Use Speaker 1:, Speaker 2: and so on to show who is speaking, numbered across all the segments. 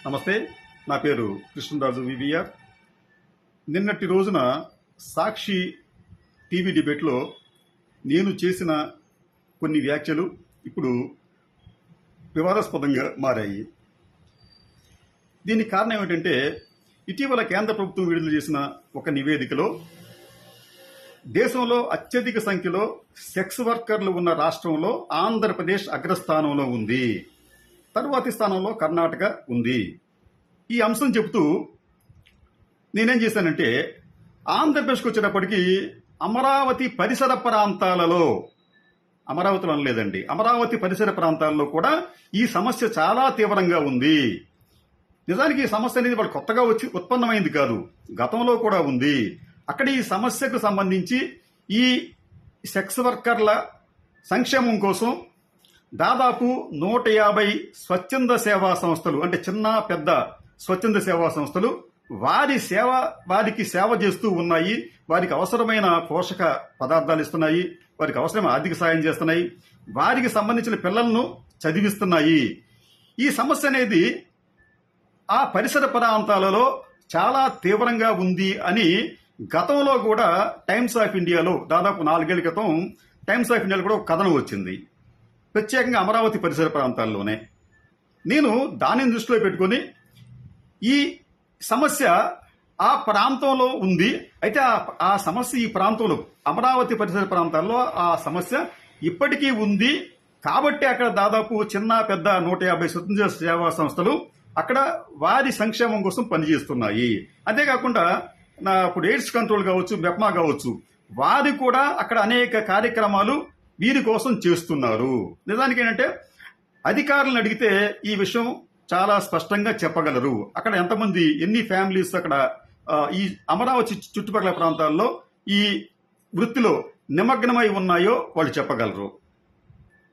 Speaker 1: నమస్తే, నా పేరు కృష్ణరాజు వివిఆర్. నిన్నటి రోజున సాక్షి టీవీ డిబేట్లో నేను చేసిన కొన్ని వ్యాఖ్యలు ఇప్పుడు వివాదాస్పదంగా మారాయి. దీనికి కారణం ఏమిటంటే, ఇటీవల కేంద్ర ప్రభుత్వం విడుదల చేసిన ఒక నివేదికలో దేశంలో అత్యధిక సంఖ్యలో సెక్స్ వర్కర్లు ఉన్న రాష్ట్రంలో ఆంధ్రప్రదేశ్ అగ్రస్థానంలో ఉంది. తరువాతి స్థానంలో కర్ణాటక ఉంది. ఈ అంశం చెబుతూ నేనేం చేశానంటే, ఆంధ్రప్రదేశ్కి వచ్చేటప్పటికి అమరావతి పరిసర ప్రాంతాలలో, అమరావతిలో అనలేదండి, అమరావతి పరిసర ప్రాంతాల్లో కూడా ఈ సమస్య చాలా తీవ్రంగా ఉంది. నిజానికి ఈ సమస్య అనేది వాళ్ళు కొత్తగా వచ్చి ఉత్పన్నమైంది కాదు, గతంలో కూడా ఉంది. అక్కడ ఈ సమస్యకు సంబంధించి ఈ సెక్స్ వర్కర్ల సంక్షేమం కోసం దాదాపు 150 స్వచ్ఛంద సేవా సంస్థలు, అంటే చిన్న పెద్ద స్వచ్ఛంద సేవా సంస్థలు వారికి సేవ చేస్తూ ఉన్నాయి. వారికి అవసరమైన పోషక పదార్థాలు ఇస్తున్నాయి, వారికి అవసరమైన ఆర్థిక సాయం చేస్తున్నాయి, వారికి సంబంధించిన పిల్లలను చదివిస్తున్నాయి. ఈ సమస్య అనేది ఆ పరిసర ప్రాంతాలలో చాలా తీవ్రంగా ఉంది అని గతంలో కూడా టైమ్స్ ఆఫ్ ఇండియాలో దాదాపు 4 ఏళ్ల క్రితం టైమ్స్ ఆఫ్ ఇండియాలో కూడా ఒక కథనం వచ్చింది, ప్రత్యేకంగా అమరావతి పరిసర ప్రాంతాల్లోనే. నేను దానిని దృష్టిలో పెట్టుకొని ఈ సమస్య ఆ ప్రాంతంలో ఉంది, అయితే ఆ సమస్య ఈ ప్రాంతంలో అమరావతి పరిసర ప్రాంతాల్లో ఆ సమస్య ఇప్పటికీ ఉంది కాబట్టి అక్కడ దాదాపు చిన్న పెద్ద 150 స్వతంత్ర సేవా సంస్థలు అక్కడ వారి సంక్షేమం కోసం పనిచేస్తున్నాయి. అంతేకాకుండా ఇప్పుడు ఎయిడ్స్ కంట్రోల్ కావచ్చు, మెప్మా కావచ్చు, వారు కూడా అక్కడ అనేక కార్యక్రమాలు వీరి కోసం చేస్తున్నారు. నిజానికి ఏంటంటే, అధికారులను అడిగితే ఈ విషయం చాలా స్పష్టంగా చెప్పగలరు. అక్కడ ఎంతమంది, ఎన్ని ఫ్యామిలీస్ అక్కడ ఈ అమరావతి చుట్టుపక్కల ప్రాంతాల్లో ఈ వృత్తిలో నిమగ్నమై ఉన్నాయో వాళ్ళు చెప్పగలరు.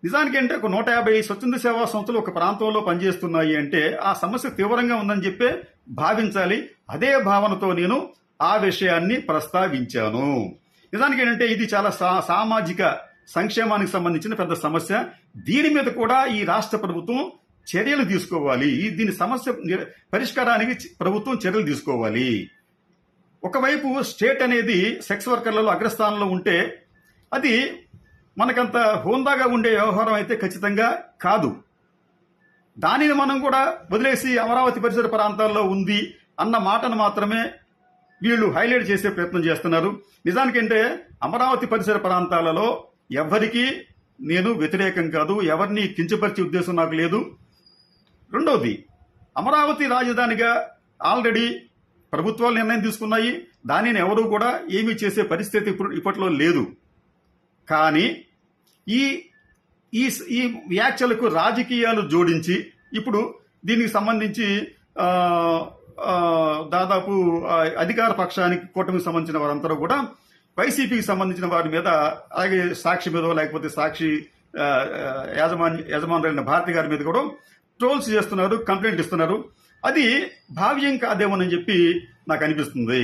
Speaker 1: నిజానికి అంటే ఒక 150 స్వచ్ఛంద సేవా సంస్థలు ఒక ప్రాంతంలో పనిచేస్తున్నాయి అంటే ఆ సమస్య తీవ్రంగా ఉందని చెప్పే భావించాలి. అదే భావనతో నేను ఆ విషయాన్ని ప్రస్తావించాను. నిజానికి ఏంటంటే ఇది చాలా సామాజిక సంక్షేమానికి సంబంధించిన పెద్ద సమస్య. దీని మీద కూడా ఈ రాష్ట్ర ప్రభుత్వం చర్యలు తీసుకోవాలి. దీని సమస్య పరిష్కారానికి ప్రభుత్వం చర్యలు తీసుకోవాలి. ఒకవైపు స్టేట్ అనేది సెక్స్ వర్కర్లలో అగ్రస్థానంలో ఉంటే అది మనకంత హోందాగా ఉండే వ్యవహారం అయితే ఖచ్చితంగా కాదు. దానిని మనం కూడా వదిలేసి అమరావతి పరిసర ప్రాంతాల్లో ఉంది అన్న మాటను మాత్రమే వీళ్ళు హైలైట్ చేసే ప్రయత్నం చేస్తున్నారు. నిజానికంటే అమరావతి పరిసర ప్రాంతాలలో ఎవరికి నేను వ్యతిరేకం కాదు, ఎవరిని కించపరిచే ఉద్దేశం నాకు లేదు. రెండవది, అమరావతి రాజధానిగా ఆల్రెడీ ప్రభుత్వాలు నిర్ణయం తీసుకున్నాయి. దానిని ఎవరూ కూడా ఏమీ చేసే పరిస్థితి ఇప్పట్లో లేదు. కానీ ఈ ఈ వ్యాఖ్యలకు రాజకీయాలు జోడించి ఇప్పుడు దీనికి సంబంధించి దాదాపు అధికార పక్షానికి, కూటమికి సంబంధించిన వారందరూ కూడా వైసీపీకి సంబంధించిన వారి మీద, అలాగే సాక్షి మీద, లేకపోతే సాక్షి యజమానులైన భారతి గారి మీద కూడా ట్రోల్స్ చేస్తున్నారు, కంప్లైంట్ ఇస్తున్నారు. అది భావ్యం కాదేమోనని చెప్పి నాకు అనిపిస్తుంది.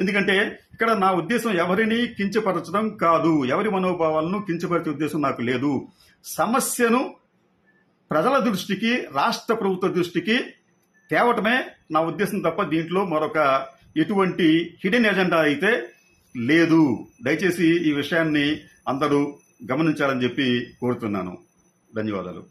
Speaker 1: ఎందుకంటే ఇక్కడ నా ఉద్దేశం ఎవరిని కించపరచడం కాదు, ఎవరి మనోభావాలను కించపరిచే ఉద్దేశం నాకు లేదు. సమస్యను ప్రజల దృష్టికి, రాష్ట్ర ప్రభుత్వ దృష్టికి తేవటమే నా ఉద్దేశం తప్ప దీంట్లో మరొక ఎటువంటి హిడెన్ ఎజెండా అయితే లేదు. దయచేసి ఈ విషయాన్ని అందరూ గమనించాలని చెప్పి కోరుతున్నాను. ధన్యవాదాలు.